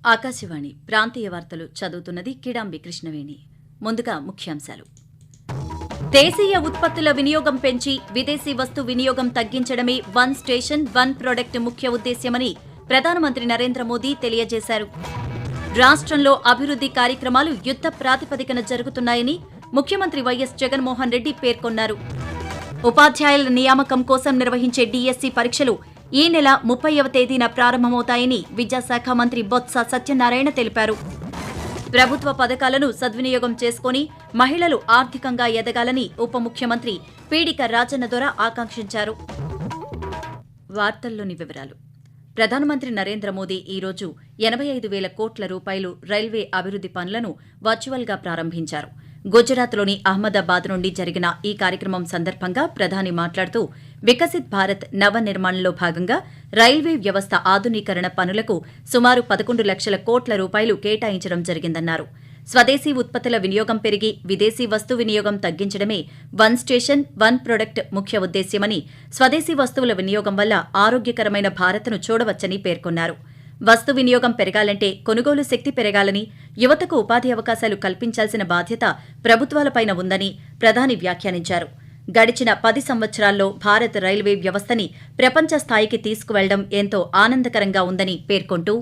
ఆకాశవాణి ప్రాంతీయ వార్తలు చదువుతున్నది కిడాంబి కృష్ణవేణి. ముందుగా ముఖ్యాంశాలు. దేశీయ ఉత్పత్తుల వినియోగం పెంచి విదేశీ వస్తు వినియోగం తగ్గించడమే వన్ స్టేషన్ వన్ ప్రొడక్ట్ ముఖ్య ఉద్దేశ్యమని ప్రధానమంత్రి నరేంద్ర మోదీ తెలియజేశారు. రాష్ట్రంలో అభివృద్ది కార్యక్రమాలు యుద్ధ ప్రాతిపదికన జరుగుతున్నాయని ముఖ్యమంత్రి వైఎస్ జగన్మోహన్ రెడ్డి పేర్కొన్నారు. ఉపాధ్యాయుల నియామకం కోసం నిర్వహించే డీఎస్సీ పరీక్షలు ఈ నెల 30వ తేదీన ప్రారంభమవుతాయని విద్యాశాఖ మంత్రి బొత్స సత్యనారాయణ తెలిపారు. ప్రభుత్వ పథకాలను సద్వినియోగం చేసుకుని మహిళలు ఆర్థికంగా ఎదగాలని ఉప ముఖ్యమంత్రి పీడిక రాజన్న దొర ఆకాంక్షించారు. వార్తల్లోని వివరాలు. ప్రధానమంత్రి నరేంద్ర మోదీ ఈరోజు 85,000 కోట్ల రూపాయలు రైల్వే అభివృద్ది పనులను వర్చువల్గా ప్రారంభించారు. గుజరాత్లోని అహ్మదాబాద్ నుండి జరిగిన ఈ కార్యక్రమం సందర్భంగా ప్రధాని మాట్లాడుతూ వికసిత్ భారత్ నవ నిర్మాణంలో భాగంగా రైల్వే వ్యవస్థ ఆధునీకరణ పనులకు సుమారు 11 లక్షల కోట్ల రూపాయలు కేటాయించడం జరిగిందన్నారు. స్వదేశీ ఉత్పత్తుల వినియోగం పెరిగి విదేశీ వస్తు వినియోగం తగ్గించడమే వన్ స్టేషన్ వన్ ప్రొడక్ట్ ముఖ్య ఉద్దేశ్యమని, స్వదేశీ వస్తువుల వినియోగం వల్ల ఆరోగ్యకరమైన భారత్ను చూడవచ్చని పేర్కొన్నారు. వస్తు వినియోగం పెరగాలంటే కొనుగోలు శక్తి పెరగాలని, యువతకు ఉపాధి అవకాశాలు కల్పించాల్సిన బాధ్యత ప్రభుత్వాలపైన ఉందని ప్రధాని వ్యాఖ్యానించారు. గడిచిన 10 సంవత్సరాల్లో భారత్ రైల్వే వ్యవస్థని ప్రపంచ స్థాయికి తీసుకువెళ్లడం ఎంతో ఆనందకరంగా ఉందని పేర్కొంటూ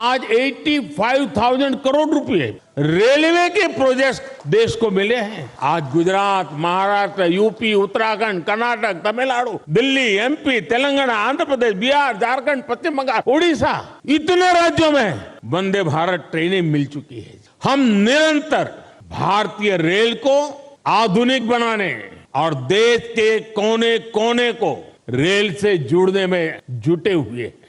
आज 85,000 करोड़ रुपए रेलवे के प्रोजेक्ट देश को मिले हैं। आज गुजरात, महाराष्ट्र, यूपी, उत्तराखंड, कर्नाटक, तमिलनाडु, दिल्ली, एमपी, तेलंगाना, आंध्र प्रदेश, बिहार, झारखंड, पश्चिम बंगाल, उड़ीसा, इतने राज्यों में वंदे भारत ट्रेनें मिल चुकी है। हम निरंतर भारतीय रेल को आधुनिक बनाने और देश के कोने कोने को रेल से जुड़ने में जुटे हुए हैं.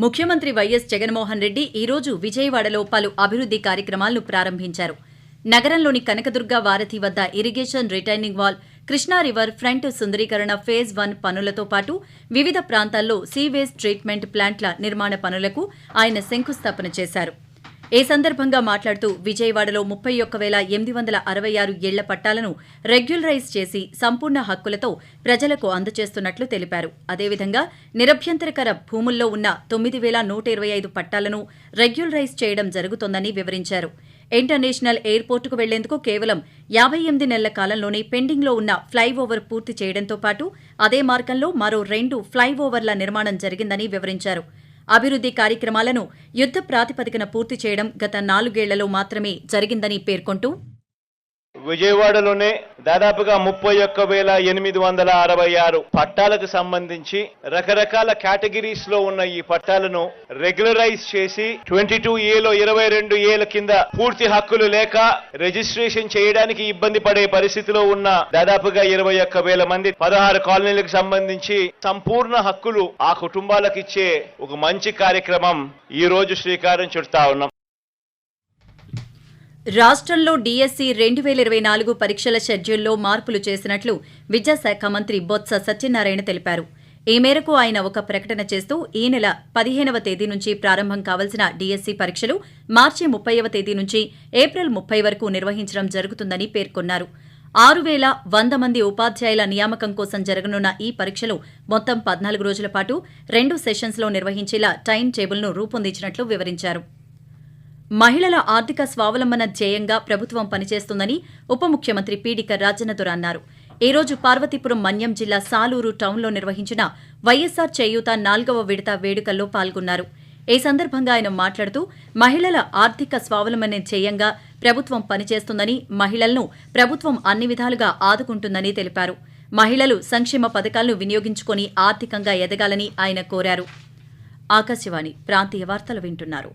ముఖ్యమంత్రి వైఎస్ జగన్మోహన్ రెడ్డి ఈరోజు విజయవాడలో పలు అభివృద్ది కార్యక్రమాలను ప్రారంభించారు. నగరంలోని కనకదుర్గ వారధి వద్ద irrigation retaining wall, Krishna river front సుందరీకరణ ఫేజ్ 1 పనులతో పాటు వివిధ ప్రాంతాల్లో సీవేజ్ ట్రీట్మెంట్ ప్లాంట్ల నిర్మాణ పనులకు ఆయన శంకుస్థాపన చేశారు. ఈ సందర్భంగా మాట్లాడుతూ విజయవాడలో 31,866 ఇళ్ల పట్టాలను రెగ్యులరైజ్ చేసి సంపూర్ణ హక్కులతో ప్రజలకు అందజేస్తున్నట్లు తెలిపారు. అదేవిధంగా నిరభ్యంతరకర భూముల్లో ఉన్న 9,125 పట్టాలను రెగ్యులరైజ్ చేయడం జరుగుతోందని వివరించారు. ఇంటర్నేషనల్ ఎయిర్పోర్టుకు వెళ్లేందుకు కేవలం 58 నెలల కాలంలోనే పెండింగ్లో ఉన్న ఫ్లైఓవర్ పూర్తి చేయడంతో పాటు అదే మార్గంలో మరో 2 ఫ్లైఓవర్ల నిర్మాణం జరిగిందని వివరించారు. అభివృద్ది కార్యక్రమాలను యుద్ధ ప్రాతిపదికన పూర్తి చేయడం గత 4 ఏళ్లలో మాత్రమే జరిగిందని పేర్కొంటూ విజయవాడలోనే దాదాపుగా 31,866 పట్టాలకు సంబంధించి రకరకాల కేటగిరీస్ లో ఉన్న ఈ పట్టాలను రెగ్యులరైజ్ చేసి 22A లో 22A కింద పూర్తి హక్కులు లేక రిజిస్ట్రేషన్ చేయడానికి ఇబ్బంది పడే పరిస్థితిలో ఉన్న దాదాపుగా 21,000 మంది 16 కాలనీలకు సంబంధించి సంపూర్ణ హక్కులు ఆ కుటుంబాలకు ఇచ్చే ఒక మంచి కార్యక్రమం ఈ రోజు శ్రీకారం చుడతా ఉన్నాం. రాష్ట్రంలో డీఎస్సీ 2024 పరీక్షల షెడ్యూల్లో మార్పులు చేసినట్లు విద్యాశాఖ మంత్రి బొత్స సత్యనారాయణ తెలిపారు. ఈ మేరకు ఆయన ఒక ప్రకటన చేస్తూ ఈ నెల 15వ తేదీ నుంచి ప్రారంభం కావాల్సిన డీఎస్సీ పరీక్షలు మార్చి 30వ తేదీ నుంచి ఏప్రిల్ 30 వరకు నిర్వహించడం జరుగుతుందని పేర్కొన్నారు. 6,100 మంది ఉపాధ్యాయుల నియామకం కోసం జరగనున్న ఈ పరీక్షలు మొత్తం 14 రోజుల పాటు 2 సెషన్స్లో నిర్వహించేలా టైం టేబుల్ను రూపొందించినట్లు వివరించారు. మహిళల ఆర్థిక స్వావలంబన ధ్యేయంగా ప్రభుత్వం పనిచేస్తుందని ఉప ముఖ్యమంత్రి పీడిక రాజన్న దొర అన్నారు. ఈ రోజు పార్వతీపురం మన్యం జిల్లా సాలూరు టౌన్లో నిర్వహించిన వైఎస్సార్ చేయూత 4వ విడత వేడుకల్లో పాల్గొన్నారు. ఈ సందర్భంగా ఆయన మాట్లాడుతూ మహిళల ఆర్థిక స్వావలంబన ధ్యేయంగా ప్రభుత్వం పనిచేస్తుందని, మహిళలను ప్రభుత్వం అన్ని విధాలుగా ఆదుకుంటుందని తెలిపారు. మహిళలు సంక్షేమ పథకాలను వినియోగించుకుని ఆర్థికంగా ఎదగాలని ఆయన కోరారు. ఆకాశవాణి ప్రాంతీయ వార్తలు వింటున్నారు.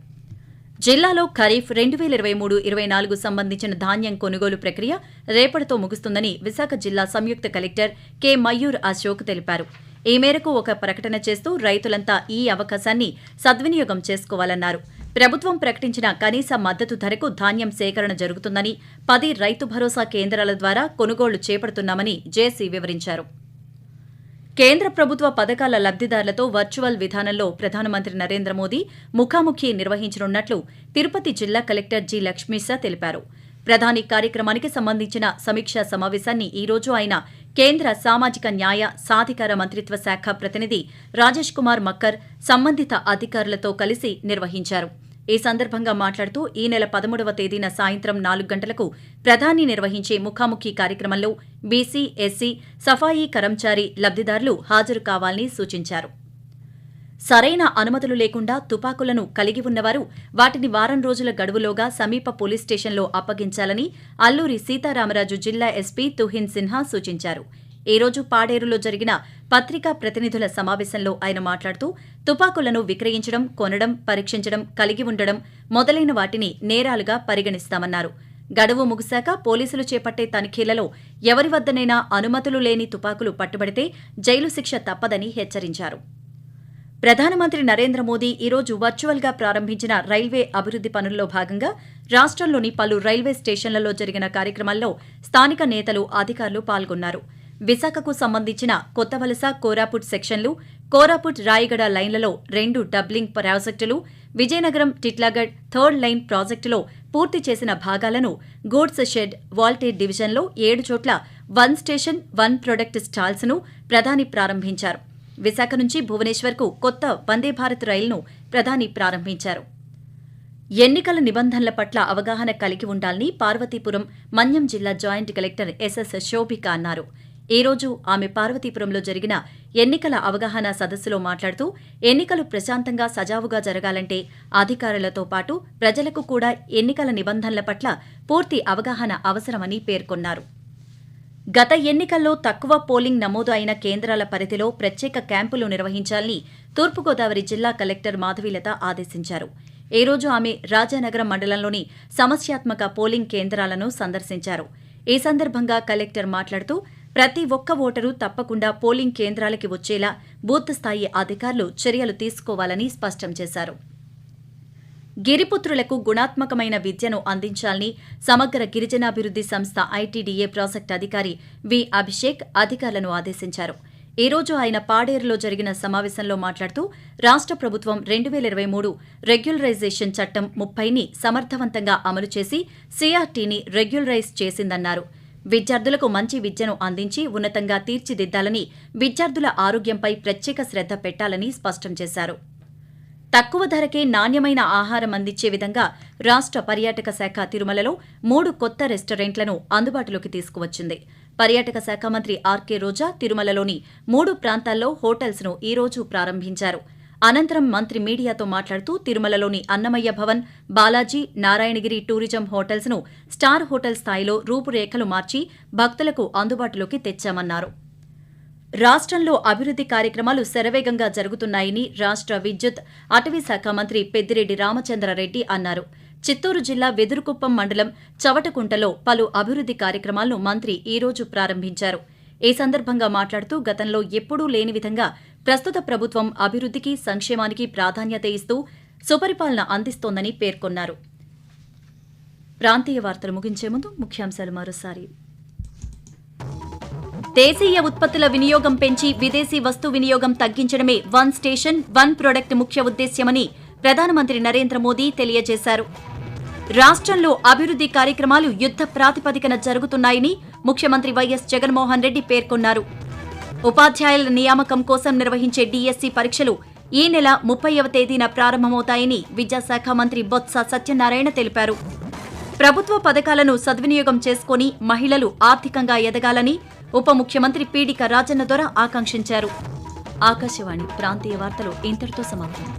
జిల్లాలో ఖరీఫ్ 2023-24 సంబంధించిన ధాన్యం కొనుగోలు ప్రక్రియ రేపటితో ముగుస్తుందని విశాఖ జిల్లా సంయుక్త కలెక్టర్ కె మయూర్ అశోక్ తెలిపారు. ఈ మేరకు ఒక ప్రకటన చేస్తూ రైతులంతా ఈ అవకాశాన్ని సద్వినియోగం చేసుకోవాలన్నారు. ప్రభుత్వం ప్రకటించిన కనీస మద్దతు ధరకు ధాన్యం సేకరణ జరుగుతుందని, 10 రైతు భరోసా కేంద్రాల ద్వారా కొనుగోళ్లు చేపడుతున్నామని జేసీ వివరించారు. కేంద్ర ప్రభుత్వ పథకాల లబ్దిదారులతో వర్చువల్ విధానంలో ప్రధానమంత్రి నరేంద్ర మోదీ ముఖాముఖి నిర్వహించనున్నట్లు తిరుపతి జిల్లా కలెక్టర్ జి లక్ష్మీశ తెలిపారు. ప్రధాని కార్యక్రమానికి సంబంధించిన సమీక్షా సమావేశాన్ని ఈ రోజు ఆయన కేంద్ర సామాజిక న్యాయ సాధికార మంత్రిత్వ శాఖ ప్రతినిధి రాజేష్ కుమార్ మక్కర్ సంబంధిత అధికారులతో కలిసి నిర్వహించారు. ఈ సందర్భంగా మాట్లాడుతూ ఈ నెల 13వ తేదీన సాయంత్రం 4 గంటలకు ప్రధాని నిర్వహించే ముఖాముఖి కార్యక్రమంలో బీసీ, ఎస్సీ, సఫాయి కరంచారీ లబ్దిదారులు హాజరు కావాలని సూచించారు. సరైన అనుమతులు లేకుండా తుపాకులను కలిగి ఉన్నవారు వాటిని వారం రోజుల గడువులోగా సమీప పోలీస్ స్టేషన్లో అప్పగించాలని అల్లూరి సీతారామరాజు జిల్లా ఎస్పీ తుహిన్ సిన్హా సూచించారు. ఈ రోజు పాడేరులో జరిగిన పత్రికా ప్రతినిధుల సమావేశంలో ఆయన మాట్లాడుతూ తుపాకులను విక్రయించడం, కొనడం, పరీక్షించడం, కలిగి ఉండడం మొదలైన వాటిని నేరాలుగా పరిగణిస్తామన్నారు. గడువు ముగిశాక పోలీసులు చేపట్టే తనిఖీలలో ఎవరి వద్దనైనా అనుమతులు లేని తుపాకులు పట్టుబడితే జైలు శిక్ష తప్పదని హెచ్చరించారు. ప్రధానమంత్రి నరేంద్ర మోదీ ఈరోజు వర్చువల్గా ప్రారంభించిన రైల్వే అభివృద్ది పనుల్లో భాగంగా రాష్ట్రంలోని పలు రైల్వే స్టేషన్లలో జరిగిన కార్యక్రమాల్లో స్థానిక నేతలు, అధికారులు పాల్గొన్నారు. విశాఖకు సంబంధించిన కొత్తవలస, కోరాపుట్ సెక్షన్లు, కోరాపుట్ రాయగడ లైన్లలో 2 డబ్లింగ్ ప్రాజెక్టులు, విజయనగరం టిట్లాగఢ్ థర్డ్ లైన్ ప్రాజెక్టులో పూర్తి చేసిన భాగాలను గూడ్స్ షెడ్, వాల్టేజ్ డివిజన్లో 7 చోట్ల 1 స్టేషన్ 1 ప్రొడక్ట్ స్టాల్స్ను ప్రధాని ప్రారంభించారు. విశాఖ నుంచి భువనేశ్వర్కు కొత్త వందే భారత్ రైలును ప్రధాని ప్రారంభించారు. ఎన్నికల నిబంధనల పట్ల అవగాహన కలిగి ఉండాలని పార్వతీపురం మన్యం జిల్లా జాయింట్ కలెక్టర్ ఎస్ఎస్ శోభిక అన్నారు. ఈ రోజు ఆమె పార్వతీపురంలో జరిగిన ఎన్నికల అవగాహన సదస్సులో మాట్లాడుతూ ఎన్నికలు ప్రశాంతంగా, సజావుగా జరగాలంటే అధికారులతో పాటు ప్రజలకు కూడా ఎన్నికల నిబంధనల పట్ల పూర్తి అవగాహన అవసరమని పేర్కొన్నారు. గత ఎన్నికల్లో తక్కువ పోలింగ్ నమోదు అయిన కేంద్రాల పరిధిలో ప్రత్యేక క్యాంపులు నిర్వహించాలని తూర్పుగోదావరి జిల్లా కలెక్టర్ మాధవీలత ఆదేశించారు. ఈ రోజు ఆమె రాజానగరం మండలంలోని సమస్యాత్మక పోలింగ్ కేంద్రాలను సందర్శించారు. ఈ సందర్భంగా కలెక్టర్ మాట్లాడుతూ ప్రతి ఒక్క ఓటరు తప్పకుండా పోలింగ్ కేంద్రాలకి వచ్చేలా బూత్ స్థాయి అధికారులు చర్యలు తీసుకోవాలని స్పష్టం చేశారు. గిరిపుత్రులకు గుణాత్మకమైన విద్యను అందించాలని సమగ్ర గిరిజనాభివృద్ది సంస్థ ఐటీడీఏ ప్రాజెక్టు అధికారి వి అభిషేక్ అధికారులను ఆదేశించారు. ఈ రోజు ఆయన పాడేరులో జరిగిన సమావేశంలో మాట్లాడుతూ రాష్ట్ర ప్రభుత్వం 2023 రెగ్యులరైజేషన్ చట్టం 30ని సమర్థవంతంగా అమలు చేసి సీఆర్టీని రెగ్యులరైజ్ చేసిందన్నారు. విద్యార్థులకు మంచి విద్యను అందించి ఉన్నతంగా తీర్చిదిద్దాలని, విద్యార్థుల ఆరోగ్యంపై ప్రత్యేక శ్రద్ధ పెట్టాలని స్పష్టం చేశారు. తక్కువ ధరకే నాణ్యమైన ఆహారం అందించే విధంగా రాష్ట్ర పర్యాటక శాఖ తిరుమలలో 3 కొత్త రెస్టారెంట్లను అందుబాటులోకి తీసుకువచ్చింది. పర్యాటక శాఖ మంత్రి ఆర్కే రోజా తిరుమలలోని 3 ప్రాంతాల్లో హోటల్స్ను ఈ రోజు ప్రారంభించారు. అనంతరం మంత్రి మీడియాతో మాట్లాడుతూ తిరుమలలోని అన్నమయ్య భవన్, బాలాజీ, నారాయణగిరి టూరిజం హోటల్స్ను స్టార్ హోటల్ స్థాయిలో రూపురేఖలు మార్చి భక్తులకు అందుబాటులోకి తెచ్చామన్నారు. రాష్ట్రంలో అభివృద్ది కార్యక్రమాలు శరవేగంగా జరుగుతున్నాయని రాష్ట్ర విద్యుత్, అటవీ శాఖ మంత్రి పెద్దిరెడ్డి రామచంద్రారెడ్డి అన్నారు. చిత్తూరు జిల్లా వెదురుకుప్పం మండలం చవటకుంటలో పలు అభివృద్ది కార్యక్రమాలను మంత్రి ఈ రోజు ప్రారంభించారు. ఈ సందర్భంగా మాట్లాడుతూ గతంలో ఎప్పుడూ లేని విధంగా ప్రస్తుత ప్రభుత్వం అభివృద్దికి, సంక్షేమానికి ప్రాధాన్యత ఇస్తూ సుపరిపాలన అందిస్తోందని పేర్కొన్నారు. ప్రాంతీయ వార్తలు ముగించే ముందు ముఖ్యాంశాలు మరోసారి. దేశీయ ఉత్పత్తుల వినియోగం పెంచి విదేశీ వస్తు వినియోగం తగ్గించడమే 1 స్టేషన్ 1 ప్రొడక్ట్ ముఖ్య ఉద్దేశ్యమని ప్రధానమంత్రి నరేంద్ర మోదీ తెలియజేశారు. రాష్ట్రంలో అభివృద్ది కార్యక్రమాలు యుద్ధ ప్రాతిపదికన జరుగుతున్నాయని ముఖ్యమంత్రి వైఎస్ జగన్మోహన్ రెడ్డి పేర్కొన్నారు. ఉపాధ్యాయుల నియామకం కోసం నిర్వహించే డీఎస్సీ పరీక్షలు ఈ నెల 30వ తేదీన ప్రారంభమవుతాయని విద్యాశాఖ మంత్రి బొత్స సత్యనారాయణ తెలిపారు. ప్రభుత్వ పథకాలను సద్వినియోగం చేసుకుని మహిళలు ఆర్థికంగా ఎదగాలని ఉప ముఖ్యమంత్రి పీడిక రాజన్న దొర ఆకాంక్షించారు. ఆకాశవాణి ప్రాంతీయ వార్తలు ఇంతటితో సమాప్తం.